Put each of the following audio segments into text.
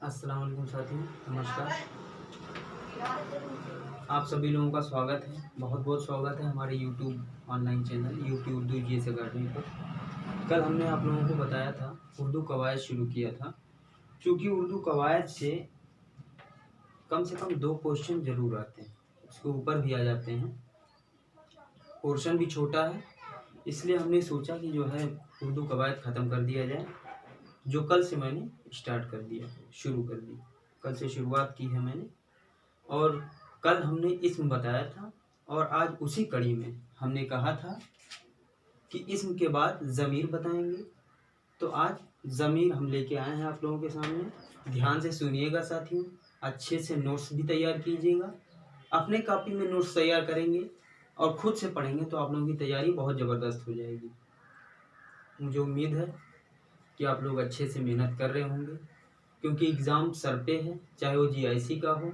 अस्सलाम वालेकुम साथियों, नमस्कार। आप सभी लोगों का स्वागत है, बहुत बहुत स्वागत है हमारे YouTube online channel YouTube Urdu GS academy पर। कल हमने आप लोगों को बताया था, उर्दू कवायद शुरू किया था। क्योंकि उर्दू कवायद से कम 2 क्वेश्चन ज़रूर आते हैं, उसके ऊपर भी आ जाते हैं। पोर्शन भी छोटा है, इसलिए हमने सोचा कि जो है उर्दू कवायद ख़त्म कर दिया जाए, जो कल से मैंने स्टार्ट कर दिया, शुरू कर दी। कल से शुरुआत की है मैंने, और कल हमने इस्म बताया था, और आज उसी कड़ी में हमने कहा था कि इस्म के बाद ज़मीर बताएंगे। तो आज ज़मीर हम लेके आए हैं आप लोगों के सामने। ध्यान से सुनिएगा साथियों, अच्छे से नोट्स भी तैयार कीजिएगा। अपने कॉपी में नोट्स तैयार करेंगे और खुद से पढ़ेंगे तो आप लोगों की तैयारी बहुत ज़बरदस्त हो जाएगी। मुझे उम्मीद है कि आप लोग अच्छे से मेहनत कर रहे होंगे, क्योंकि एग्ज़ाम सर पे है, चाहे वो जीआईसी का हो,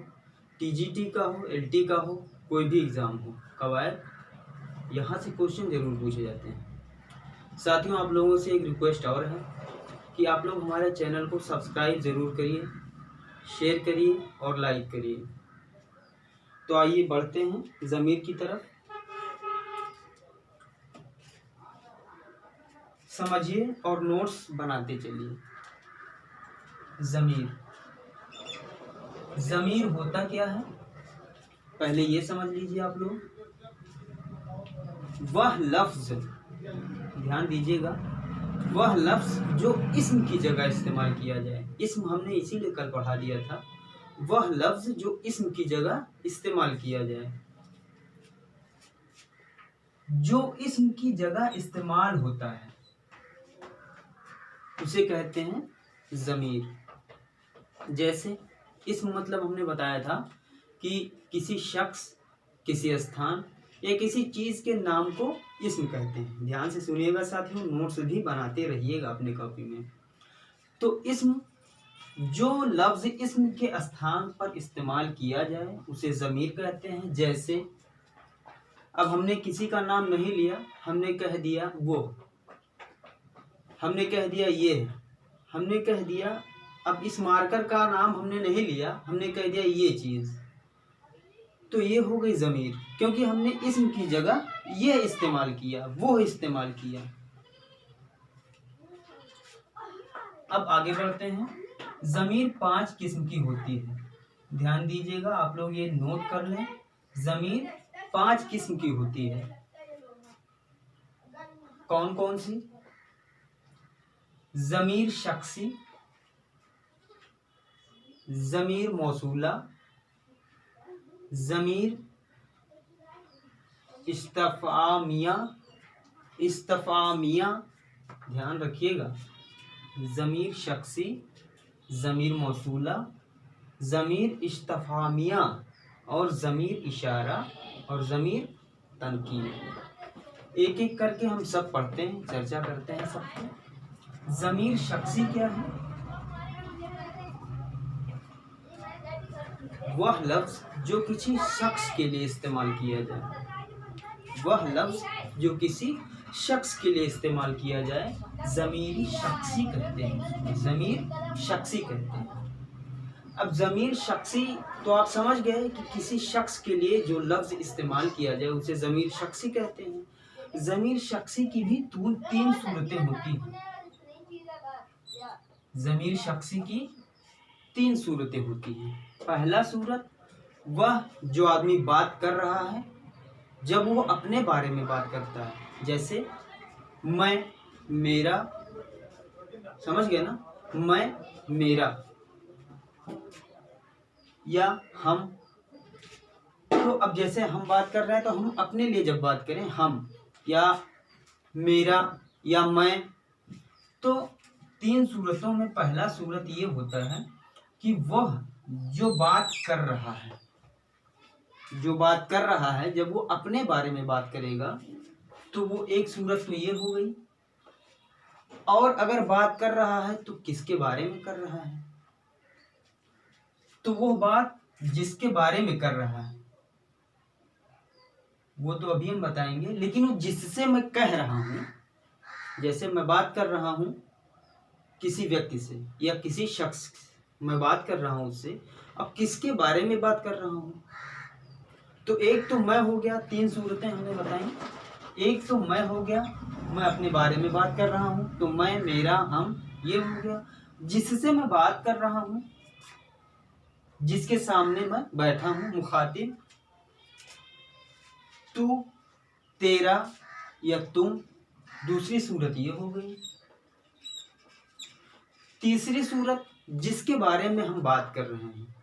टीजीटी का हो, एलटी का हो, कोई भी एग्ज़ाम हो, कवायद यहाँ से क्वेश्चन ज़रूर पूछे जाते हैं। साथियों, आप लोगों से एक रिक्वेस्ट और है कि आप लोग हमारे चैनल को सब्सक्राइब ज़रूर करिए, शेयर करिए और लाइक करिए। तो आइए बढ़ते हैं ज़मीर की तरफ। समझिए और नोट्स बनाते चलिए। ज़मीर होता क्या है, पहले ये समझ लीजिए आप लोग। वह लफ्ज़, ध्यान दीजिएगा, वह लफ्ज़ जो इस्म की जगह इस्तेमाल किया जाए। इस्म हमने इसीलिए कल पढ़ा दिया था। वह लफ्ज़ जो इस्म की जगह इस्तेमाल किया जाए, जो इस्म की जगह इस्तेमाल होता है, उसे कहते हैं ज़मीर। जैसे इस्म मतलब हमने बताया था कि किसी शख्स, किसी स्थान या किसी चीज़ के नाम को इस्म कहते हैं। ध्यान से सुनिएगा साथियों, नोट्स भी बनाते रहिएगा अपने कॉपी में। तो इस्म, जो लफ्ज़ इस्म के स्थान पर इस्तेमाल किया जाए उसे ज़मीर कहते हैं। जैसे अब हमने किसी का नाम नहीं लिया, हमने कह दिया वो, हमने कह दिया ये, हमने कह दिया, अब इस मार्कर का नाम हमने नहीं लिया, हमने कह दिया ये चीज़, तो ये हो गई ज़मीर, क्योंकि हमने इस्म की जगह ये इस्तेमाल किया, वो इस्तेमाल किया। अब आगे बढ़ते हैं। ज़मीर 5 किस्म की होती है। ध्यान दीजिएगा, आप लोग ये नोट कर लें। ज़मीर 5 किस्म की होती है। कौन कौन सी? ज़मीर शख्सी, ज़मीर मौसूला, ज़मीर इस्तफ़ामिया, ध्यान रखिएगा, ज़मीर शख्सी, ज़मीर मौसूला, ज़मीर इस्तफ़ामिया, और ज़मीर इशारा, और ज़मीर तनकीर। एक एक करके हम सब पढ़ते हैं, चर्चा करते हैं सबको। ज़मीर शख्सी क्या है? वह लफ्ज़ जो किसी शख्स के लिए इस्तेमाल किया जाए, वह लफ्ज़ जो किसी शख्स के लिए इस्तेमाल किया जाए, ज़मीर शख्सी कहते हैं। ज़मीर शख्सी कहते हैं। अब ज़मीर शख्सी तो आप समझ गए कि किसी शख्स के लिए जो लफ्ज़ इस्तेमाल किया जाए उसे ज़मीर शख्सी कहते हैं। ज़मीर शख्सी की भी 3 सूरतें होती हैं। ज़मीर शख्सी की 3 सूरतें होती हैं। पहला सूरत, वह जो आदमी बात कर रहा है, जब वो अपने बारे में बात करता है, जैसे मैं, मेरा, समझ गए ना, मैं, मेरा, या हम। तो अब जैसे हम बात कर रहे हैं तो हम अपने लिए जब बात करें, हम या मेरा या मैं, तो 3 सूरतों में पहला सूरत ये होता है कि वह जो बात कर रहा है, जो बात कर रहा है, जब वो अपने बारे में बात करेगा तो वो एक सूरत तो ये हो गई। और अगर बात कर रहा है तो किसके बारे में कर रहा है? तो वो बात जिसके बारे में कर रहा है वो तो अभी हम बताएंगे, लेकिन वो जिससे मैं कह रहा हूं, जैसे मैं बात कर रहा हूं किसी व्यक्ति से या किसी शख्स से, मैं बात कर रहा हूँ उससे। अब किसके बारे में बात कर रहा हूँ? तो एक तो मैं हो गया, 3 सूरतें हमने बताई। एक तो मैं हो गया, मैं अपने बारे में बात कर रहा हूँ, तो मैं, मेरा, हम, ये हो गया। जिससे मैं बात कर रहा हूँ, जिसके सामने मैं बैठा हूँ, मुखातिब, तू, तेरा या तुम, दूसरी सूरत ये हो गई। तीसरी सूरत जिसके बारे में हम बात कर रहे हैं,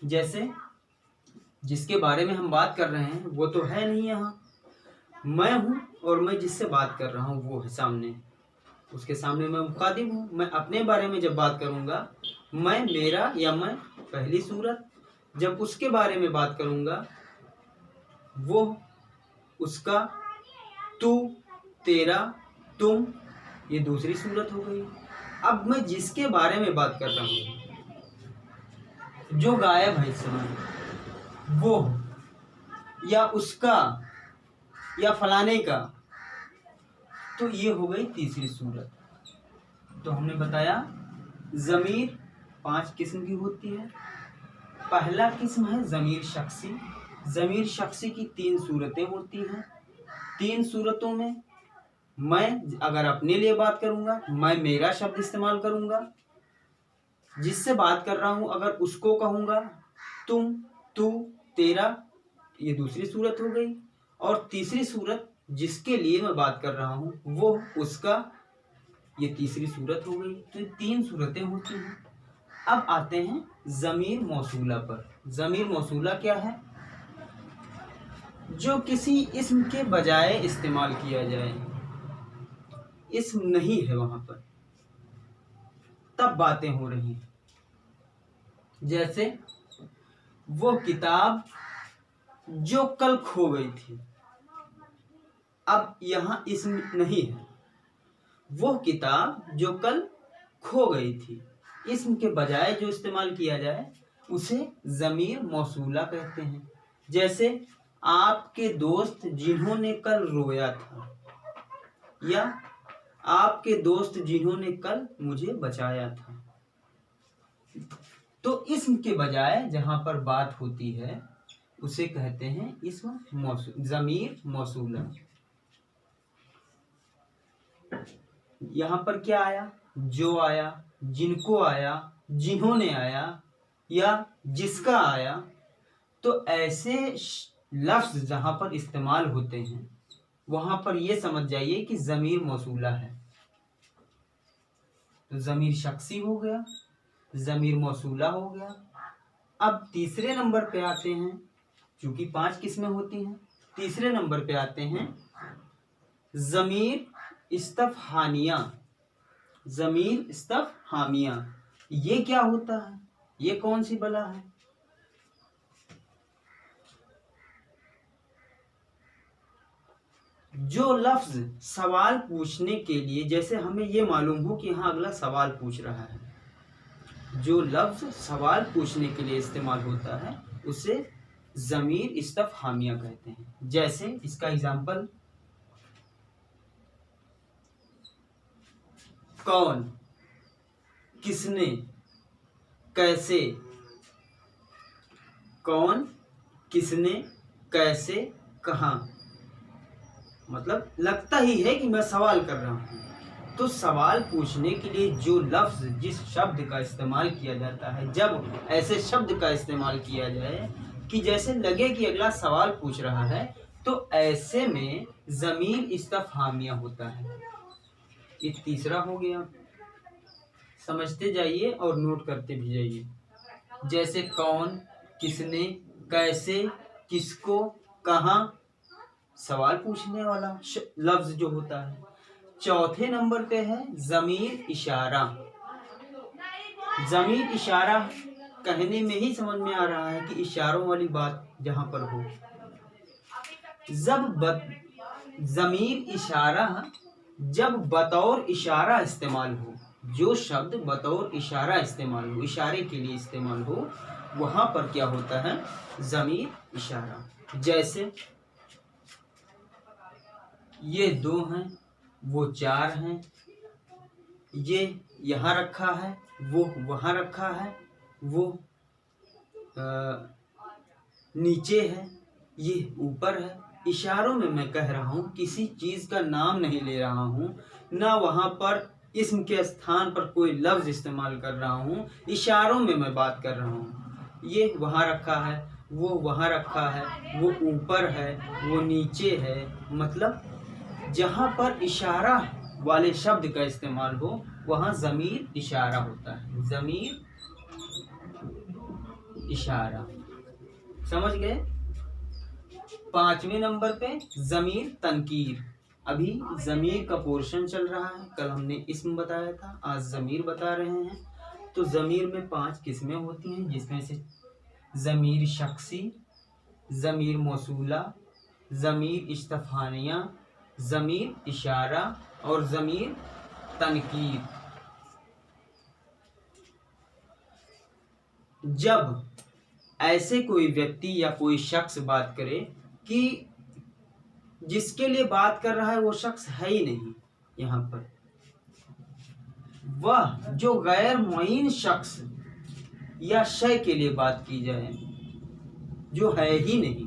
जैसे जिसके बारे में हम बात कर रहे हैं वो तो है नहीं यहाँ, मैं हूँ और मैं जिससे बात कर रहा हूँ वो है सामने, उसके सामने मैं मुखातिब हूँ। मैं अपने बारे में जब बात करूँगा, मैं, मेरा या मैं, पहली सूरत। जब उसके बारे में बात करूँगा, वो, उसका, तू, तेरा, तुम, ये दूसरी सूरत हो गई। अब मैं जिसके बारे में बात कर रहा हूँ, जो गायब है इस समय, वो, या उसका, या फलाने का, तो ये हो गई तीसरी सूरत। तो हमने बताया ज़मीर 5 किस्म की होती है। पहला किस्म है ज़मीर शख्सी। ज़मीर शख्सी की 3 सूरतें होती हैं। 3 सूरतों में मैं अगर अपने लिए बात करूंगा, मैं, मेरा शब्द इस्तेमाल करूंगा। जिससे बात कर रहा हूं अगर उसको कहूंगा, तुम, तू, तेरा, ये दूसरी सूरत हो गई। और तीसरी सूरत जिसके लिए मैं बात कर रहा हूं, वो, उसका, ये तीसरी सूरत हो गई। तो ये 3 सूरतें होती हैं। अब आते हैं ज़मीर मौसूला पर। ज़मीर मौसूला क्या है? जो किसी इस्म के बजाय इस्तेमाल किया जाए, इस्म नहीं है वहां पर, तब बातें हो रही हैं। जैसे वो किताब जो कल खो गई थी, अब यहाँ इस्म नहीं है। वो किताब जो कल खो गई थी, इस्म के बजाय जो इस्तेमाल किया जाए उसे ज़मीर मौसूला कहते हैं। जैसे आपके दोस्त जिन्होंने कल रोया था, या आपके दोस्त जिन्होंने कल मुझे बचाया था। तो इस्म के बजाय जहां पर बात होती है उसे कहते हैं इस्म ज़मीर मौसूला। यहाँ पर क्या आया? जो आया, जिनको आया, जिन्होंने आया, या जिसका आया। तो ऐसे लफ्ज जहां पर इस्तेमाल होते हैं वहां पर यह समझ जाइए कि ज़मीर मौसूला है। तो ज़मीर शख्सी हो गया, ज़मीर मौसूला हो गया। अब तीसरे नंबर पे आते हैं, चूंकि 5 किस्में होती हैं, तीसरे नंबर पे आते हैं ज़मीर इस्तफ़हानिया। ज़मीर इस्तफ़हामिया, ये क्या होता है? ये कौन सी बला है? जो लफ्ज सवाल पूछने के लिए, जैसे हमें ये मालूम हो कि हाँ अगला सवाल पूछ रहा है, जो लफ्ज सवाल पूछने के लिए इस्तेमाल होता है उसे ज़मीर इस्तफ़हामिया कहते हैं। जैसे इसका एग्जाम्पल, कौन, किसने, कैसे। कौन, किसने, कैसे, कहाँ। मतलब लगता ही है कि मैं सवाल कर रहा हूँ। तो सवाल पूछने के लिए जो लफ्ज, जिस शब्द का इस्तेमाल किया जाता है, जब ऐसे शब्द का इस्तेमाल किया जाए कि जैसे लगे कि अगला सवाल पूछ रहा है, तो ऐसे में ज़मीर इस्तफ़हामिया होता है। ये तीसरा हो गया। समझते जाइए और नोट करते भी जाइए। जैसे कौन, किसने, कैसे, किसको, कहाँ, सवाल पूछने वाला लफ्ज जो होता है। चौथे नंबर पे है ज़मीर इशारा। ज़मीर इशारा कहने में ही समझ में आ रहा है कि इशारों वाली बात जहां पर हो। ज़मीर इशारा जब बतौर इशारा इस्तेमाल हो, जो शब्द बतौर इशारा इस्तेमाल हो, इशारे के लिए इस्तेमाल हो, वहां पर क्या होता है? ज़मीर इशारा। जैसे ये 2 हैं, वो 4 हैं, ये यहाँ रखा है, वो वहाँ रखा है, वो नीचे है, ये ऊपर है। इशारों में मैं कह रहा हूँ, किसी चीज़ का नाम नहीं ले रहा हूँ, ना वहाँ पर इसम के स्थान पर कोई लफ्ज़ इस्तेमाल कर रहा हूँ, इशारों में मैं बात कर रहा हूँ। ये वहाँ रखा है, वो वहाँ रखा है, वो ऊपर है, वो नीचे है। मतलब जहाँ पर इशारा वाले शब्द का इस्तेमाल हो वहाँ ज़मीर इशारा होता है। ज़मीर इशारा, समझ गए। 5वें नंबर पे ज़मीर तनकीर। अभी ज़मीर का पोर्शन चल रहा है, कल हमने इस्म बताया था, आज ज़मीर बता रहे हैं। तो ज़मीर में 5 किस्में होती हैं, जिसमें से ज़मीर शख्सी, ज़मीर मौसूला, ज़मीर इस्तिफ़ानिया, ज़मीर इशारा और ज़मीर तनकीर। जब ऐसे कोई व्यक्ति या कोई शख्स बात करे कि जिसके लिए बात कर रहा है वो शख्स है ही नहीं, यहाँ पर वह जो गैर मुअय्यन शख्स या शय के लिए बात की जाए जो है ही नहीं,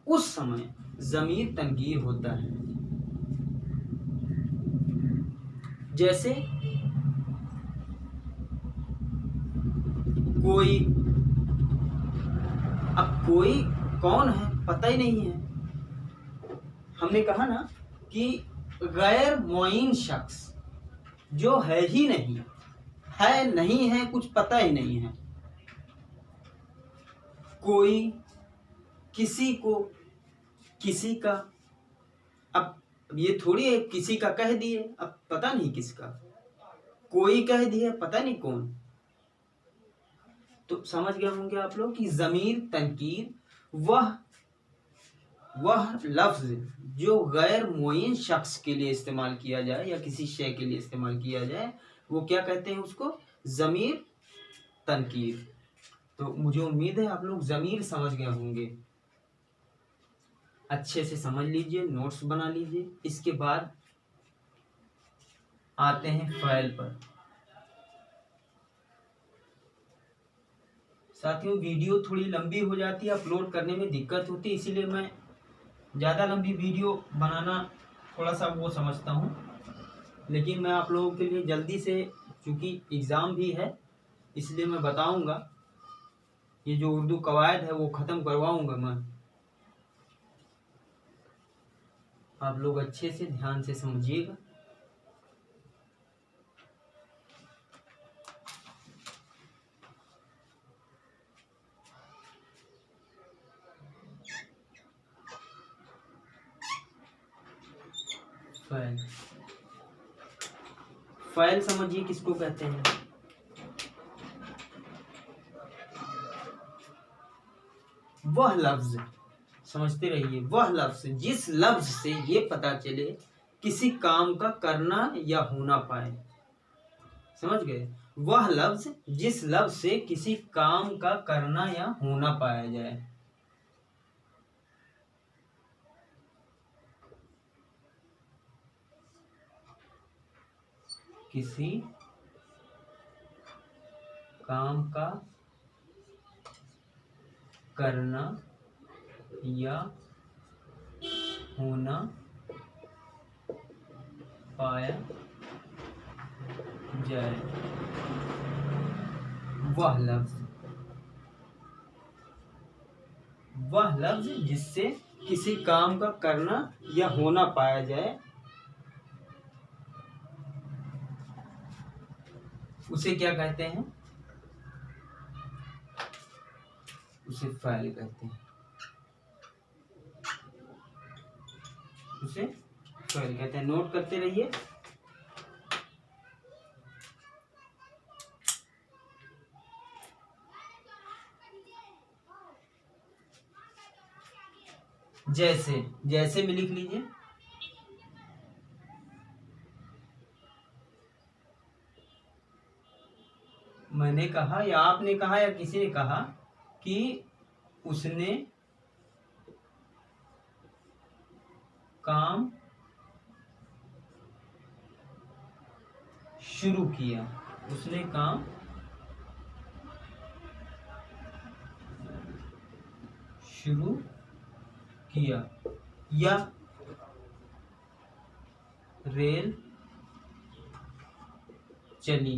उस समय ज़मीर तनकीर होता है। जैसे कोई, अब कोई कौन है पता ही नहीं है। हमने कहा ना कि गैर मुअय्यन शख्स जो है ही नहीं, है नहीं है, कुछ पता ही नहीं है। कोई, किसी को, किसी का। अब ये थोड़ी है किसी का कह दिए, अब पता नहीं किसका, कोई कह दिया पता नहीं कौन। तो समझ गए होंगे आप लोग कि ज़मीर तनकीर वह लफ्ज़ जो गैर मुअय्यन शख्स के लिए इस्तेमाल किया जाए या किसी शय के लिए इस्तेमाल किया जाए, वो क्या कहते हैं उसको? ज़मीर तनकीर। तो मुझे उम्मीद है आप लोग ज़मीर समझ गए होंगे। अच्छे से समझ लीजिए, नोट्स बना लीजिए। इसके बाद आते हैं फ़ैल पर। साथियों, वीडियो थोड़ी लंबी हो जाती है, अपलोड करने में दिक्कत होती है, इसीलिए मैं ज़्यादा लंबी वीडियो बनाना थोड़ा सा वो समझता हूँ। लेकिन मैं आप लोगों के लिए जल्दी से, चूँकि एग्ज़ाम भी है इसलिए मैं बताऊँगा। ये जो उर्दू कवायद है वो ख़त्म करवाऊँगा मैं। आप लोग अच्छे से ध्यान से समझिएगा। फ़ैल, फ़ैल समझिए किसको कहते हैं? वह लफ्ज़, समझते रहिए, वह लफ्ज़ जिस लफ्ज़ से ये पता चले किसी काम का करना या होना पाए। समझ गए? वह लफ्ज़ जिस लफ्ज़ से किसी काम का करना या होना पाया जाए। किसी काम का करना या होना पाया जाए, वह लफ्ज़, वह लफ्ज़ जिससे किसी काम का करना या होना पाया जाए, उसे क्या कहते हैं? उसे फ़ैल कहते हैं। उसे फ़ैल कहते हैं। नोट करते रहिए। जैसे, जैसे में लिख लीजिए। मैंने कहा या आपने कहा या किसी ने कहा कि उसने काम शुरू किया, उसने काम शुरू किया, या रेल चली,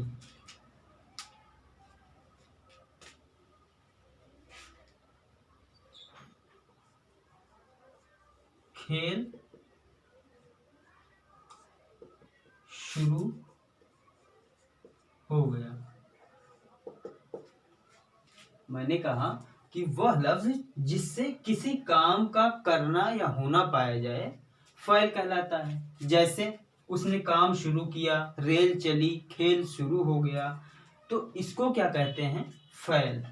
खेल शुरू हो गया। मैंने कहा कि वह लफ्ज जिससे किसी काम का करना या होना पाया जाए फ़ैल कहलाता है। जैसे उसने काम शुरू किया, रेल चली, खेल शुरू हो गया, तो इसको क्या कहते हैं? फ़ैल।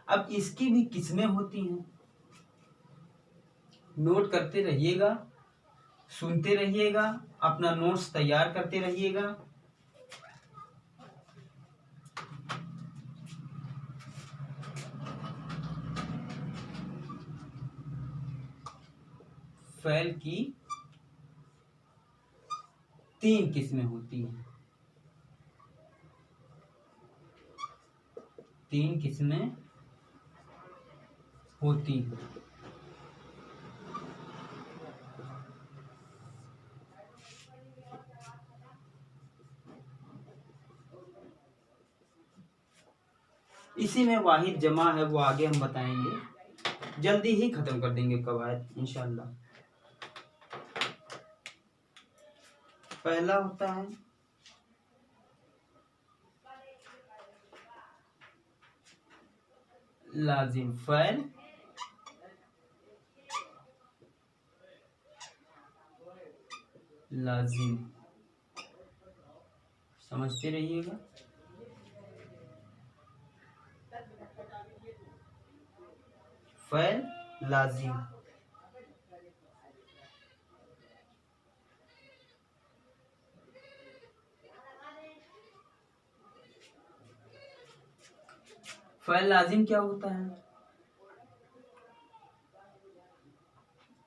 अब इसकी भी किस्में होती हैं, नोट करते रहिएगा, सुनते रहिएगा, अपना नोट्स तैयार करते रहिएगा। फ़ैल की 3 किस्में होती हैं, 3 किस्में होती हैं। इसी में वाहिद जमा है, वो आगे हम बताएंगे, जल्दी ही खत्म कर देंगे कवायद इंशाल्लाह। पहला होता है लाजिम फ़ैल, लाजिम, समझते रहिएगा। फ़ैल लाजिम, फ़ैल लाजिम क्या होता है?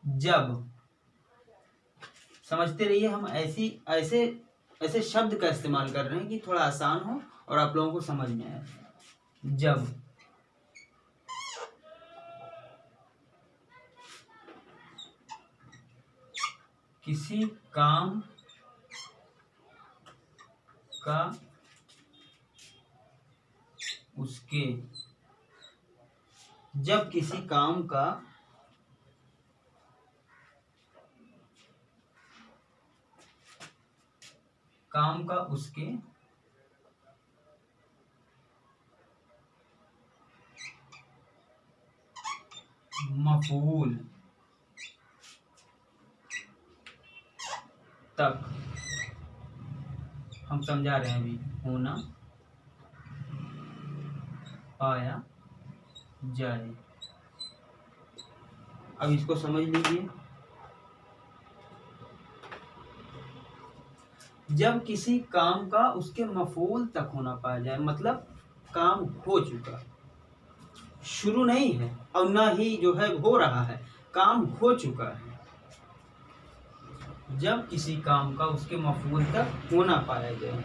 जब, समझते रहिए, हम ऐसे शब्द का इस्तेमाल कर रहे हैं कि थोड़ा आसान हो और आप लोगों को समझ में आए। जब किसी काम का उसके, जब किसी काम का उसके मफ़ऊल तक, हम समझा रहे हैं अभी, होना पाया जाए। अब इसको समझ लीजिए। जब किसी काम का उसके मफ़ऊल तक होना पाया जाए, मतलब काम हो चुका, शुरू नहीं है और ना ही जो है हो रहा है, काम हो चुका है। जब किसी काम का उसके मफ़ऊल तक होना पाया जाए,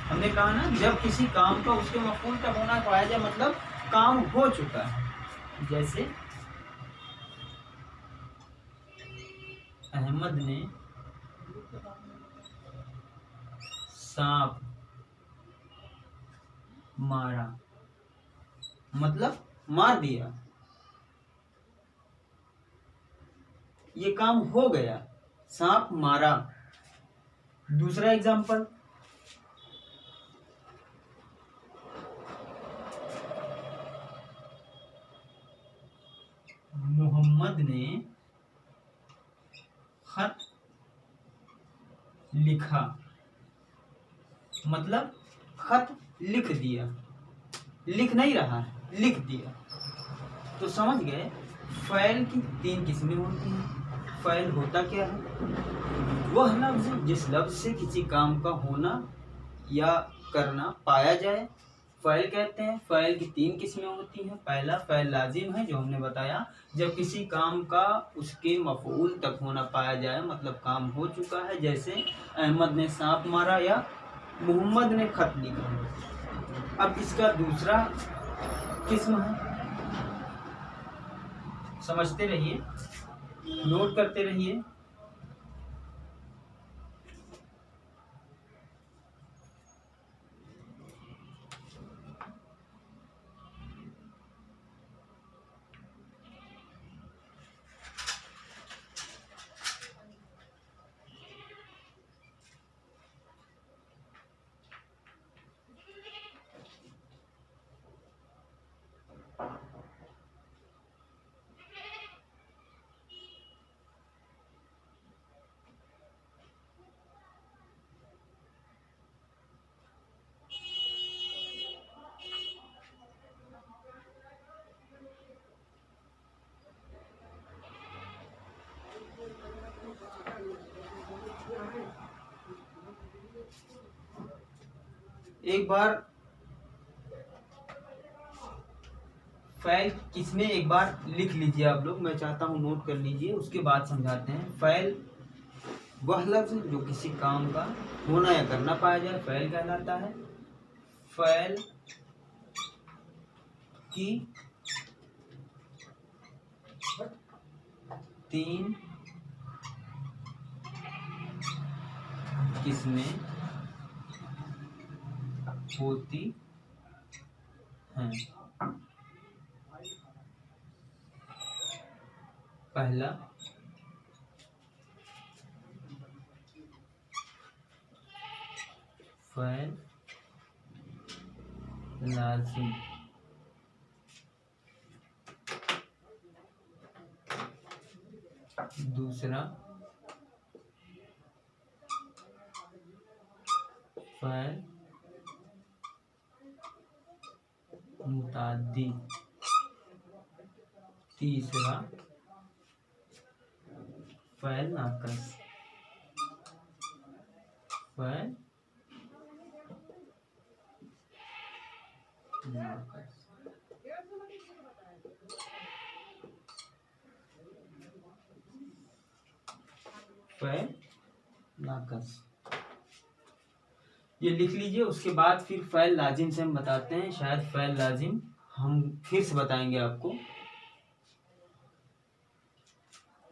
हमने कहा ना, जब किसी काम का उसके मफ़ऊल तक होना पाया जाए मतलब काम हो चुका है। जैसे अहमद ने सांप मारा, मतलब मार दिया, ये काम हो गया, सांप मारा। दूसरा एग्जाम्पल, मोहम्मद ने खत लिखा, मतलब खत लिख दिया, लिख नहीं रहा है, लिख दिया। तो समझ गए, फ़ैल की 3 किस्में होती हैं। फ़ैल होता क्या है? वह लफ्ज़ जिस लफ्ज़ से किसी काम का होना या करना पाया जाए, फ़ैल कहते हैं। फ़ैल की 3 किस्में होती हैं। पहला फ़ैल लाजिम है, जो हमने बताया, जब किसी काम का उसके मफ़ऊल तक होना पाया जाए, मतलब काम हो चुका है, जैसे अहमद ने सांप मारा या मोहम्मद ने खत लिखा। अब इसका दूसरा किस्म है, समझते रहिए, नोट करते रहिए। एक बार फ़ैल किसमें एक बार लिख लीजिए आप लोग, मैं चाहता हूँ नोट कर लीजिए, उसके बाद समझाते हैं। फ़ैल वह लफ्ज़ जो किसी काम का होना या करना पाया जाए, फ़ैल कहलाता है। फ़ैल की 3 किस्में होती हैं। पहला फ़ैल लाजिम, दूसरा फ़ैल मुताद्दी, तीसरा फ़ैल नाक़िस। फ़ैल नाक़िस। फ़ैल नाक़िस, ये लिख लीजिए। उसके बाद फिर फ़ैल लाजिम से हम बताते हैं। शायद फ़ैल लाजिम हम फिर से बताएंगे आपको,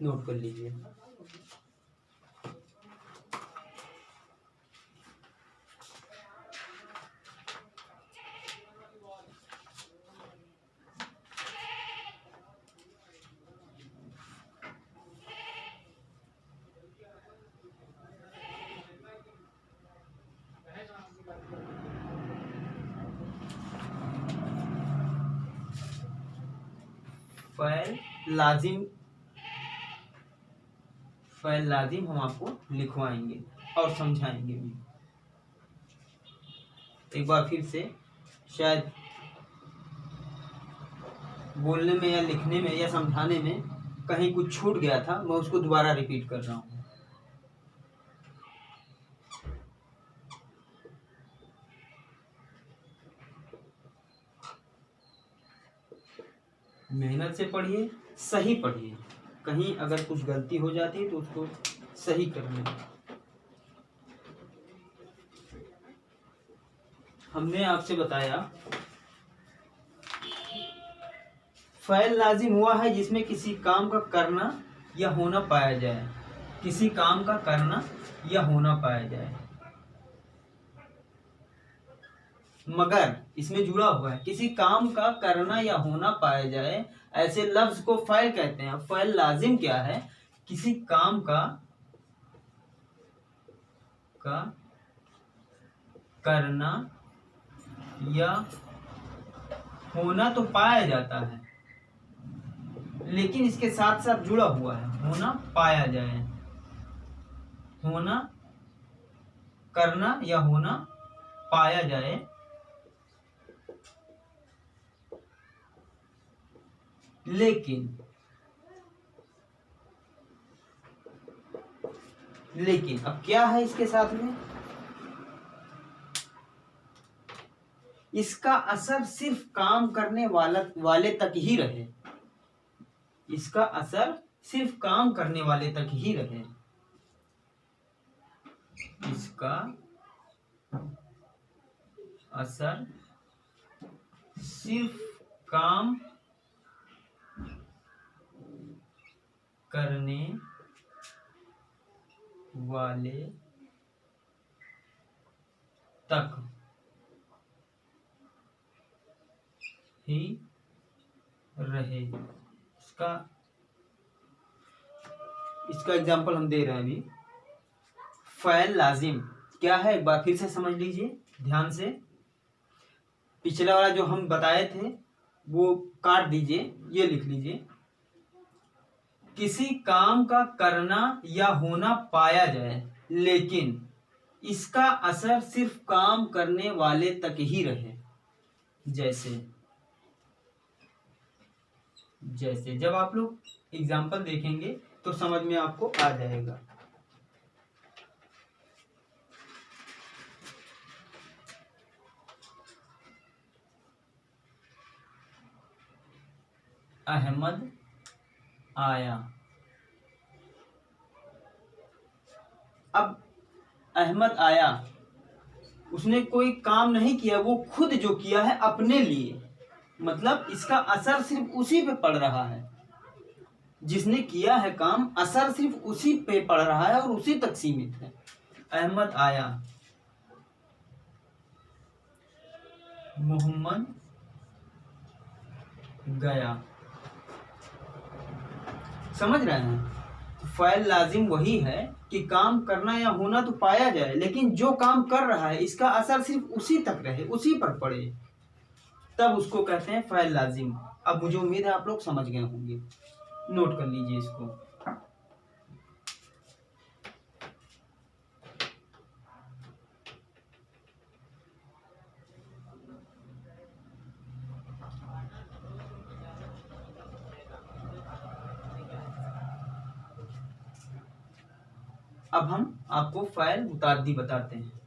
नोट कर लीजिए। फ़ैल लाजिम, फ़ैल लाजिम हम आपको लिखवाएंगे और समझाएंगे भी। एक बार फिर से, शायद बोलने में या लिखने में या समझाने में कहीं कुछ छूट गया था, मैं उसको दोबारा रिपीट कर रहा हूँ। मेहनत से पढ़िए, सही पढ़िए, कहीं अगर कुछ गलती हो जाती है तो उसको सही करने। हमने आपसे बताया फ़ैल लाजिम हुआ है जिसमें किसी काम का करना या होना पाया जाए, किसी काम का करना या होना पाया जाए, मगर इसमें जुड़ा हुआ है किसी काम का करना या होना पाया जाए, ऐसे लफ्ज को फ़ैल कहते हैं। फ़ैल लाजिम क्या है? किसी काम का करना या होना तो पाया जाता है, लेकिन इसके साथ साथ जुड़ा हुआ है होना पाया जाए, होना करना या होना पाया जाए, लेकिन अब क्या है इसके साथ में? इसका असर सिर्फ काम करने वाले तक ही रहे। इसका असर सिर्फ काम करने वाले तक ही रहे। इसका असर सिर्फ काम करने वाले तक ही रहे। इसका एग्जाम्पल हम दे रहे हैं अभी। फ़ैल लाजिम क्या है, एक बार फिर से समझ लीजिए ध्यान से। पिछला वाला जो हम बताए थे वो काट दीजिए, ये लिख लीजिए। किसी काम का करना या होना पाया जाए लेकिन इसका असर सिर्फ काम करने वाले तक ही रहे। जैसे जब आप लोग एग्जाम्पल देखेंगे तो समझ में आपको आ जाएगा। अहमद आया। अब अहमद आया, उसने कोई काम नहीं किया, वो खुद जो किया है अपने लिए, मतलब इसका असर सिर्फ उसी पे पड़ रहा है। जिसने किया है काम, असर सिर्फ उसी पे पड़ रहा है और उसी तक सीमित है। अहमद आया, मोहम्मद गया। समझ रहे हैं? फ़ैल लाजिम वही है कि काम करना या होना तो पाया जाए लेकिन जो काम कर रहा है इसका असर सिर्फ उसी तक रहे, उसी पर पड़े, तब उसको कहते हैं फ़ैल लाजिम। अब मुझे उम्मीद है आप लोग समझ गए होंगे, नोट कर लीजिए इसको। अब हम आपको फ़ैल मुताद्दी बताते हैं।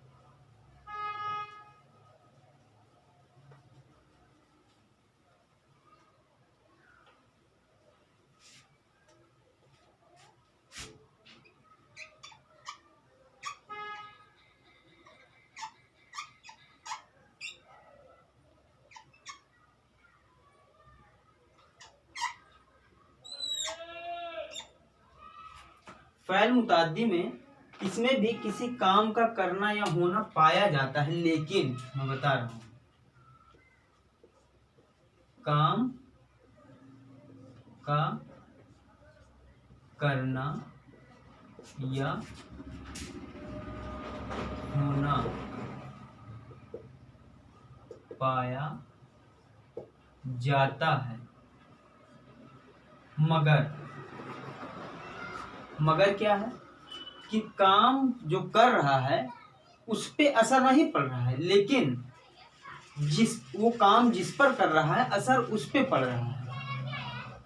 फ़ैल मुताद्दी में इसमें भी किसी काम का करना या होना पाया जाता है लेकिन, मैं बता रहा हूं, काम का करना या होना पाया जाता है मगर क्या है कि काम जो कर रहा है उस पे असर नहीं पड़ रहा है, लेकिन वो काम जिस पर कर रहा है असर उस पे पड़ रहा है।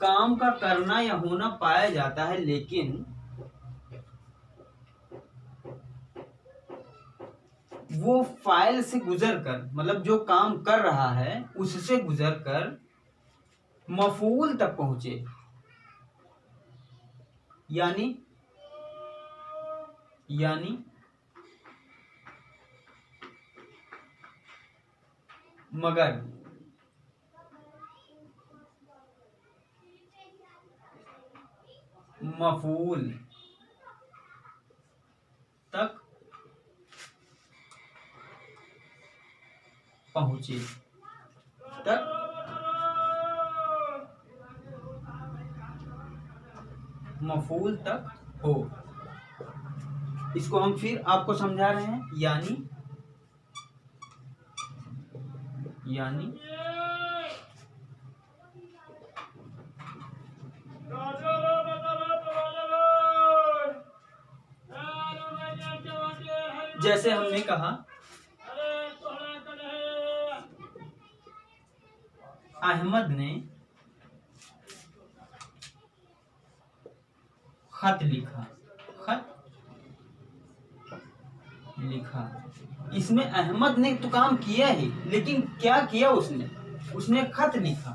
काम का करना या होना पाया जाता है लेकिन वो फ़ाइल से गुजरकर, मतलब जो काम कर रहा है उससे गुजरकर मफूल तक पहुंचे, यानी मगर मफूल तक पहुंचे, मफूल तक हो। इसको हम फिर आपको समझा रहे हैं, यानी जैसे हमने कहा अहमद ने खत लिखा। इसमें अहमद ने तो काम किया ही, लेकिन क्या किया उसने खत लिखा।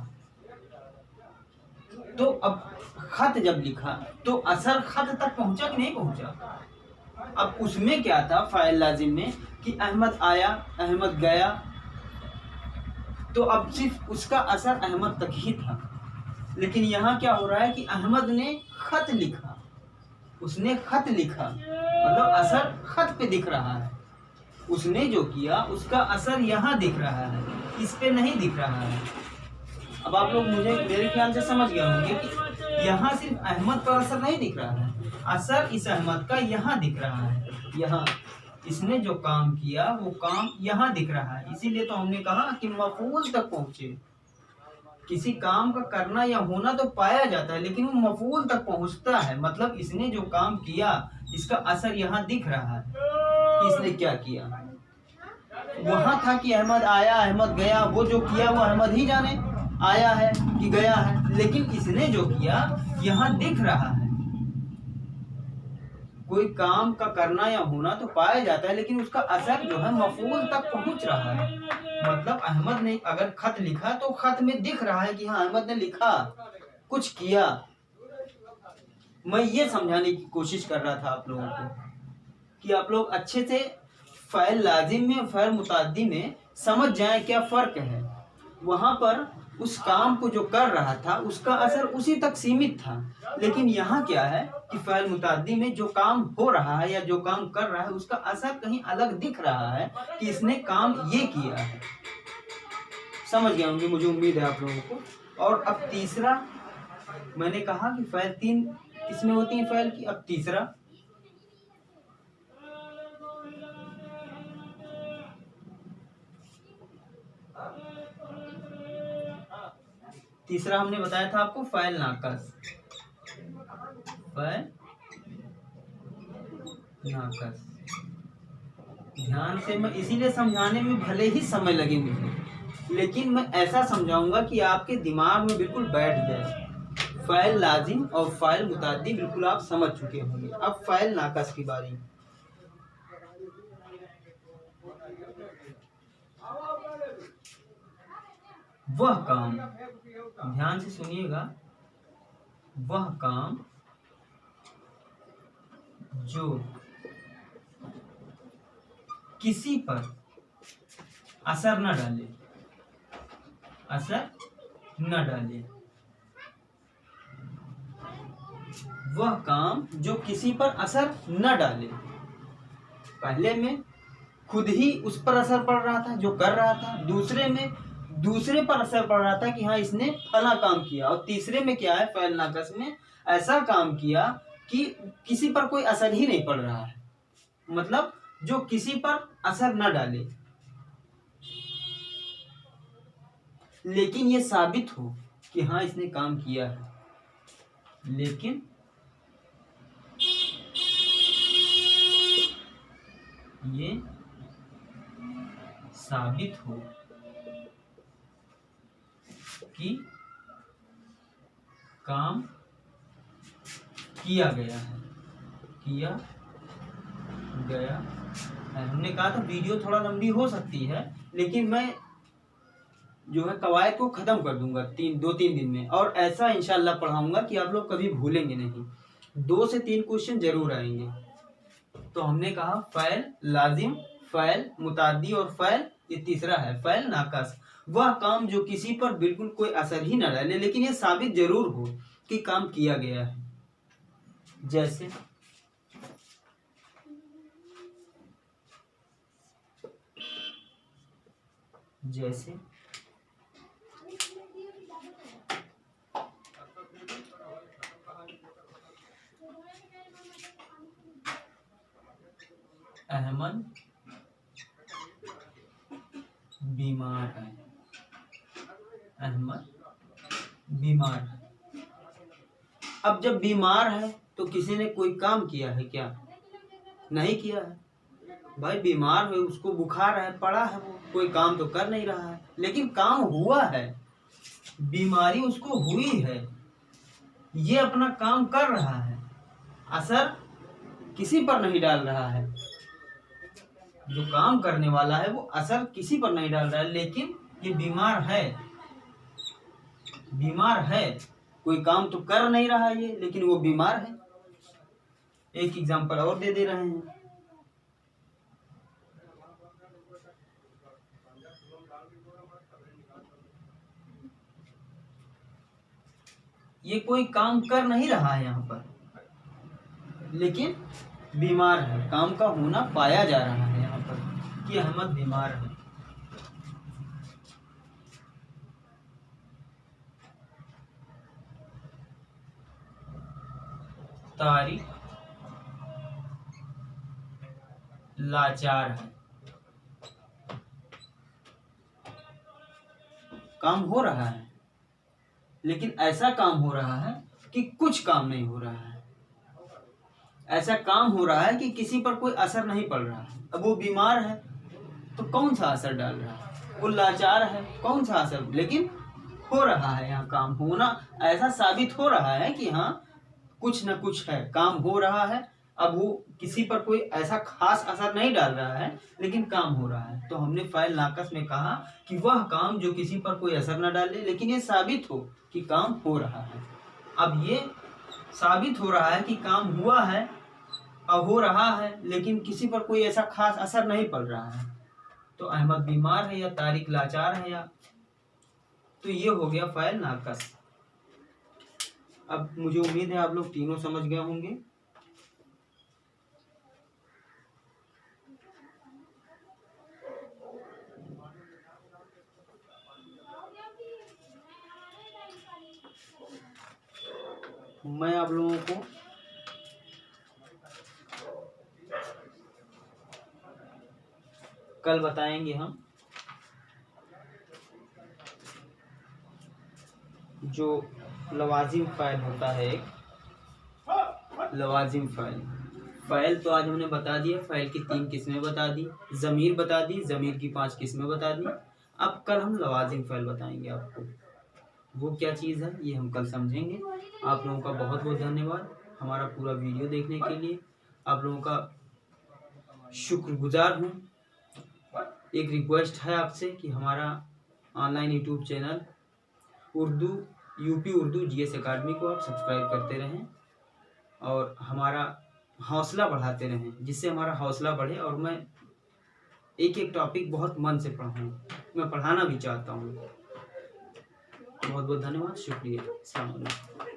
तो अब खत जब लिखा तो असर खत तक पहुंचा कि नहीं पहुंचा। अब उसमें क्या था फाइल लाजिम में कि अहमद आया, अहमद गया, तो अब सिर्फ उसका असर अहमद तक ही था। लेकिन यहाँ क्या हो रहा है कि अहमद ने खत लिखा, उसने खत लिखा, मतलब असर खत पे दिख रहा है। उसने जो किया उसका असर यहाँ दिख रहा है, इस पे नहीं दिख रहा है। अब आप लोग मेरे ख्याल से समझ गए होंगे कि यहाँ सिर्फ अहमद पर असर नहीं दिख रहा है, असर इस अहमद का यहाँ दिख रहा है। यहाँ इसने जो काम किया वो काम यहाँ दिख रहा है। इसीलिए तो हमने कहा कि मफूल तक पहुँचे। किसी काम का करना या होना तो पाया जाता है, लेकिन वो मफूल तक पहुँचता है। मतलब इसने जो काम किया इसका असर यहाँ दिख रहा है कि इसने क्या किया। वहाँ था कि अहमद आया, अहमद गया, वो जो किया वो अहमद ही जाने, आया है कि गया है। लेकिन इसने जो किया यहाँ दिख रहा है। कोई काम का करना या होना तो पाया जाता है, लेकिन उसका असर जो है मफूल तक पहुंच रहा है। मतलब अहमद ने अगर खत लिखा तो खत में दिख रहा है कि हाँ अहमद ने लिखा, कुछ किया। मैं ये समझाने की कोशिश कर रहा था आप लोगों को कि आप लोग अच्छे से फ़ाइल लाजिम में फ़ाइल मुताद्दी में समझ जाएं क्या फ़र्क है। वहाँ पर उस काम को जो कर रहा था उसका असर उसी तक सीमित था, लेकिन यहाँ क्या है कि फ़ाइल मुताद्दी में जो काम हो रहा है या जो काम कर रहा है उसका असर कहीं अलग दिख रहा है कि इसने काम ये किया है। समझ गए होंगे, मुझे उम्मीद है आप लोगों को। और अब तीसरा, मैंने कहा कि फ़ाइल 3 किसमें होती है फ़ाइल की। अब तीसरा हमने बताया था आपको फ़ाइल नाकस। फ़ाइल नाकस ध्यान से, मैं इसीलिए समझाने में भले ही समय लगे मुझे, लेकिन मैं ऐसा समझाऊंगा कि आपके दिमाग में बिल्कुल बैठ जाए। फ़ाइल लाजिम और फ़ाइल मुताद्दी बिल्कुल आप समझ चुके होंगे। अब फ़ाइल नाकस की बारी। वह काम, ध्यान से सुनिएगा, वह काम जो किसी पर असर न डाले, असर न डाले। वह काम जो किसी पर असर न डाले। पहले में खुद ही उस पर असर पड़ रहा था जो कर रहा था, दूसरे में दूसरे पर असर पड़ रहा था कि हाँ इसने फला काम किया, और तीसरे में क्या है फ़ाइल नाकस में ऐसा काम किया कि किसी पर कोई असर ही नहीं पड़ रहा है। मतलब जो किसी पर असर न डाले, लेकिन ये साबित हो कि हाँ इसने काम किया है, लेकिन ये साबित हो कि काम किया गया है, किया गया है। हमने कहा था वीडियो थोड़ा लंबी हो सकती है, लेकिन मैं जो है कवायद को ख़त्म कर दूंगा 2-3 दिन में, और ऐसा इंशाल्लाह पढ़ाऊंगा कि आप लोग कभी भूलेंगे नहीं। 2 से 3 क्वेश्चन जरूर आएंगे। तो हमने कहा फ़ाइल लाजिम, फ़ाइल मुताद्दी और फ़ाइल, ये तीसरा है फ़ाइल नाकस। वह काम जो किसी पर बिल्कुल कोई असर ही न डाले, लेकिन ये साबित जरूर हो कि काम किया गया है। जैसे अहमद बीमार है, अहमद बीमार है। अब जब बीमार है तो किसी ने कोई काम किया है क्या? नहीं किया है। भाई बीमार है, उसको बुखार है, पड़ा है, वो कोई काम तो कर नहीं रहा है, लेकिन काम हुआ है, बीमारी उसको हुई है, ये अपना काम कर रहा है, असर किसी पर नहीं डाल रहा है। जो काम करने वाला है वो असर किसी पर नहीं डाल रहा है, लेकिन ये बीमार है। कोई काम तो कर नहीं रहा है ये, लेकिन वो बीमार है। एक एग्जांपल और दे रहे हैं। ये कोई काम कर नहीं रहा है यहाँ पर, लेकिन बीमार है। काम का होना पाया जा रहा है यहाँ पर कि अहमद बीमार है। तारिक लाचार है। काम हो रहा है, लेकिन ऐसा काम हो रहा है कि कुछ काम नहीं हो रहा है। ऐसा काम हो रहा है कि किसी पर कोई असर नहीं पड़ रहा है। अब वो बीमार है तो कौन सा असर डाल रहा है? वो लाचार है, कौन सा असर? लेकिन हो रहा है यहाँ काम होना। ऐसा साबित हो रहा है कि हाँ कुछ न कुछ है, काम हो रहा है। अब वो किसी पर कोई ऐसा खास असर नहीं डाल रहा है, लेकिन काम हो रहा है। तो हमने फाइल नाकस में कहा कि वह काम जो किसी पर कोई असर न डाले, लेकिन ये साबित हो कि काम हो रहा है। अब ये साबित हो रहा है कि काम हुआ है और हो रहा है, लेकिन किसी पर कोई ऐसा खास असर नहीं पड़ रहा है। तो अहमद बीमार है या तारिक लाचार है, या तो ये हो गया फाइल नाकस। अब मुझे उम्मीद है आप लोग तीनों समझ गए होंगे। मैं आप लोगों को कल बताएंगे हम जो लवाजिम फाइल होता है, एक लवाजिम फाइल तो आज हमने बता दिया। फाइल की 3 किस्में बता दी, ज़मीर बता दी, ज़मीर की 5 किस्में बता दी। अब कल हम लवाजिम फाइल बताएंगे आपको, वो क्या चीज़ है ये हम कल समझेंगे। आप लोगों का बहुत बहुत धन्यवाद हमारा पूरा वीडियो देखने के लिए। आप लोगों का शुक्रगुजार हूँ। एक रिक्वेस्ट है आपसे कि हमारा online YouTube channel UP Urdu GS academy को आप सब्सक्राइब करते रहें और हमारा हौसला बढ़ाते रहें, जिससे हमारा हौसला बढ़े और मैं एक एक टॉपिक बहुत मन से पढ़ूँ, मैं पढ़ाना भी चाहता हूँ। बहुत बहुत धन्यवाद, शुक्रिया, अस्सलाम वालेकुम।